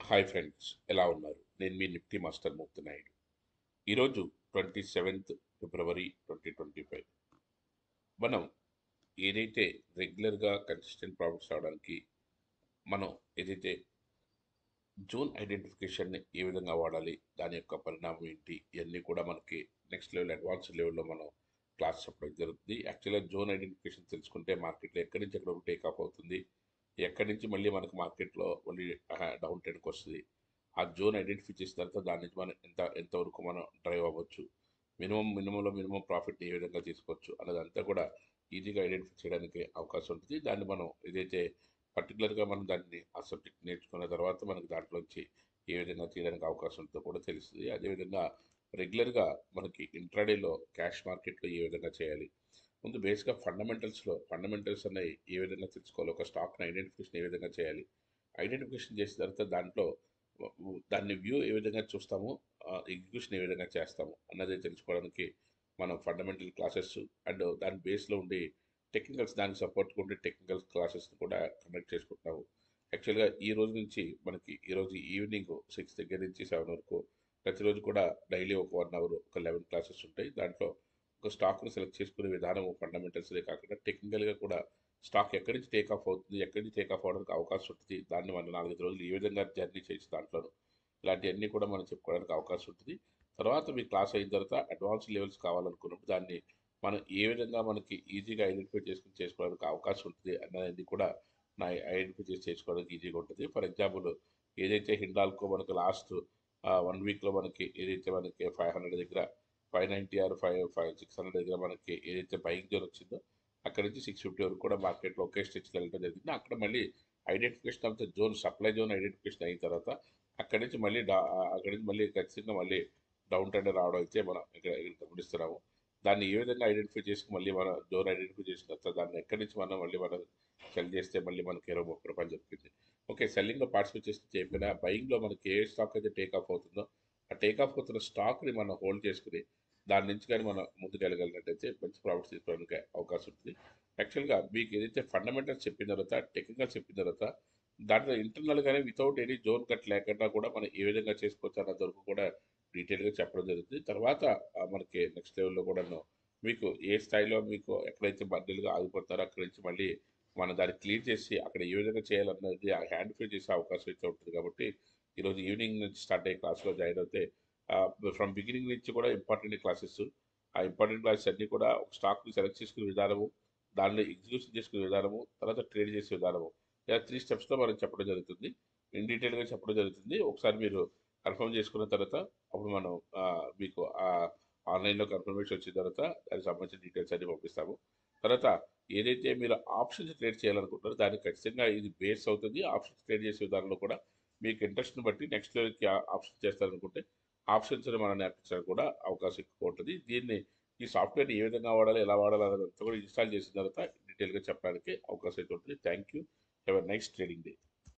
Hi friends, ఎలా ఉన్నారు? నేను మీ నిఫ్టీ మాస్టర్ మూర్తి నాయుడు. ఈరోజు 27 ఫిబ్రవరి 2025. మనం ఏదైతే రెగ్యులర్గా కన్సిస్టెంట్ ప్రాఫిట్స్ రావడానికి మనం ఏదైతే జోన్ ఐడెంటిఫికేషన్ని ఏ విధంగా వాడాలి, దాని యొక్క పరిణామం ఏంటి, ఇవన్నీ కూడా మనకి నెక్స్ట్ లెవెల్ అడ్వాన్స్డ్ లెవెల్లో మనం క్లాస్ చెప్పడం జరుగుతుంది. యాక్చువల్గా జోన్ ఐడెంటిఫికేషన్ తెలుసుకుంటే మార్కెట్లో ఎక్కడి నుంచి ఎక్కడ టేక్ ఆఫ్ అవుతుంది, ఎక్కడి నుంచి మళ్ళీ మనకు మార్కెట్లో మళ్ళీ డౌన్ ట్రెండ్కి వస్తుంది, ఆ జోన్ ఐడెంటిఫై చేసిన తర్వాత దాని నుంచి మనం ఎంతవరకు మనం డ్రైవ్ అవ్వచ్చు, మినిమంలో మినిమం ప్రాఫిట్ ఏ విధంగా తీసుకోవచ్చు అన్నదంతా కూడా ఈజీగా ఐడెంటిఫై చేయడానికి అవకాశం ఉంటుంది. దాన్ని మనం ఏదైతే పర్టికులర్గా మనం దాన్ని ఆ సబ్జెక్ట్ నేర్చుకున్న తర్వాత మనకి దాంట్లోంచి ఏ విధంగా చేయడానికి అవకాశం ఉంటుందో కూడా తెలుస్తుంది. అదేవిధంగా రెగ్యులర్గా మనకి ఇంట్రాడేలో క్యాష్ మార్కెట్లో ఏ విధంగా చేయాలి, ముందు బేస్గా ఫండమెంటల్స్ అనేవి ఏ విధంగా తెలుసుకోవాలి, ఒక స్టాక్ని ఐడెంటిఫికేషన్ ఏ విధంగా చేయాలి, ఐడెంటిఫికేషన్ చేసిన తర్వాత దాంట్లో దాన్ని వ్యూ ఏ విధంగా చూస్తాము, ఎగ్జిక్యూషన్ ఏ విధంగా చేస్తాము అన్నది తెలుసుకోవడానికి మనం ఫండమెంటల్ క్లాసెస్ అండ్ దాని బేస్లో ఉండి టెక్నికల్స్, దానికి సపోర్ట్గా ఉండే టెక్నికల్ క్లాసెస్ కూడా కండక్ట్ చేసుకుంటున్నాము. యాక్చువల్గా ఈ రోజు నుంచి మనకి ఈరోజు ఈవినింగ్ 6 దగ్గర నుంచి 7 వరకు ప్రతిరోజు కూడా డైలీ ఒక 1 అవర్ ఒక 11 క్లాసెస్ ఉంటాయి. దాంట్లో ఒక స్టాక్ను సెలెక్ట్ చేసుకునే విధానం ఫండమెంటల్స్దే కాకుండా టెక్నికల్గా కూడా స్టాక్ ఎక్కడి నుంచి టేక్ ఆఫ్ అవుతుంది, ఎక్కడి నుంచి టేక్ ఆఫ్ అవడానికి అవకాశం ఉంటుంది, దాన్ని మనం 4-5 రోజులు ఏ విధంగా జర్నీ చేయొచ్చు దాంట్లోనూ, ఇలాంటివన్నీ కూడా మనం చెప్పుకోవడానికి అవకాశం ఉంటుంది. తర్వాత మీ క్లాస్ అయిన తర్వాత అడ్వాన్స్ లెవెల్స్ కావాలనుకున్నప్పుడు దాన్ని మనం ఏ విధంగా మనకి ఈజీగా ఐడెంటిఫై చేసుకోవడానికి అవకాశం ఉంటుంది అనేది కూడా నా ఐడెంటిఫై చేసి చేసుకోవడానికి ఈజీగా ఉంటుంది. ఫర్ ఎగ్జాంపుల్, ఏదైతే హిండాల్కో మనకు లాస్ట్ 1 వీక్లో మనకి ఏదైతే మనకి 500 దగ్గర 590 ఆర్ 600 దగ్గర మనకి ఏదైతే బయింగ్ జోన్ వచ్చిందో అక్కడ నుంచి 650 వరకు కూడా మార్కెట్లో ఒకే స్టేజ్కి వెళ్ళడం జరిగింది. అక్కడ మళ్ళీ identification of the zone, supply zone identification అయిన తర్వాత అక్కడి నుంచి మళ్ళీ అక్కడి నుంచి మళ్ళీ ఖచ్చితంగా మళ్ళీ డౌన్ ట్రెండ్ రావడం అయితే మనం ఇక్కడ గమనిస్తున్నాము. దాన్ని ఏ విధంగా ఐడెంటిఫై చేసుకుని మళ్ళీ మనం జోన్ ఐడెంటిఫై చేసిన తర్వాత దాన్ని ఎక్కడి నుంచి మళ్ళీ మనం సెల్ చేస్తే మళ్ళీ మనకి 20-30 రూపాయలు చెప్తుంది. ఓకే, సెల్లింగ్లో పార్టిసిపేట్ చేస్తే చెప్పినా బయింగ్లో మనకి ఏ స్టాక్ అయితే టేక్ ఆఫ్ అవుతుందో ఆ టేక్ ఆఫ్ అవుతున్న స్టాక్ని మనం హోల్డ్ చేసుకుని దాని నుంచి కానీ మనం ముందుకు వెళ్ళగలిగినట్టయితే మంచి ప్రాఫిట్స్ తీసుకోవడానికి అవకాశం ఉంటుంది. యాక్చువల్గా మీకు ఏదైతే ఫండమెంటల్స్ చెప్పిన తర్వాత, టెక్నికల్ చెప్పిన తర్వాత, దాంట్లో ఇంటర్నల్గానే వితౌట్ ఎనీ జోన్ కట్ లేకుండా కూడా మనం ఏ విధంగా చేసుకోవచ్చు అన్నది వరకు కూడా డీటెయిల్గా చెప్పడం జరుగుతుంది. తర్వాత మనకి నెక్స్ట్ లెవెల్లో కూడాను మీకు ఏ స్థాయిలో మీకు ఎక్కడైతే బద్దలుగా ఆగిపోతారో అక్కడి నుంచి మళ్ళీ మనం దాన్ని క్లియర్ చేసి అక్కడ ఏ విధంగా చేయాలన్నది ఆ హ్యాండ్ ఫ్రీ చేసే అవకాశం అయితే ఉంటుంది. కాబట్టి ఈరోజు ఈవినింగ్ నుంచి స్టార్ట్ అయ్యే క్లాస్లో జాయిన్ అవుతే ఫ్రమ్ బిగినింగ్ నుంచి కూడా ఇంపార్టెంట్ క్లాసెస్, ఆ ఇంపార్టెంట్ క్లాసెస్ అన్నీ కూడా ఒక స్టాక్ని సెలెక్ట్ చేసుకునే విధానము, దానిలో ఎగ్జిక్యూషన్ చేసుకునే విధానము, తర్వాత ట్రేడ్ చేసే విధానము, ఇలా 3 స్టెప్స్లో మనం చెప్పడం జరుగుతుంది. ఇన్ డీటెయిల్గా చెప్పడం జరుగుతుంది. ఒకసారి మీరు కన్ఫర్మ్ చేసుకున్న తర్వాత అప్పుడు మనం మీకు ఆన్లైన్లో కన్ఫర్మేషన్ వచ్చిన తర్వాత దానికి సంబంధించిన డీటెయిల్స్ అన్ని పంపిస్తాము. తర్వాత ఏదైతే మీరు ఆప్షన్స్ ట్రేడ్ చేయాలనుకుంటారో దానికి ఖచ్చితంగా ఇది బేస్ అవుతుంది. ఆప్షన్స్ ట్రేడ్ చేసే విధానంలో కూడా మీకు ఇంట్రెస్ట్ని బట్టి నెక్స్ట్ లెవెల్కి ఆప్షన్స్ చేస్తారనుకుంటే ఆప్షన్స్ని మనం నేర్పించడానికి కూడా అవకాశం ఎక్కువ ఉంటుంది. దీన్ని ఈ సాఫ్ట్వేర్ని ఏ విధంగా వాడాలి, ఎలా వాడాలి అన్నదంతా కూడా ఇన్స్టాల్ చేసిన తర్వాత డీటెయిల్గా చెప్పడానికి అవకాశం అయితే ఉంటుంది. Thank you. Have a nice trading day.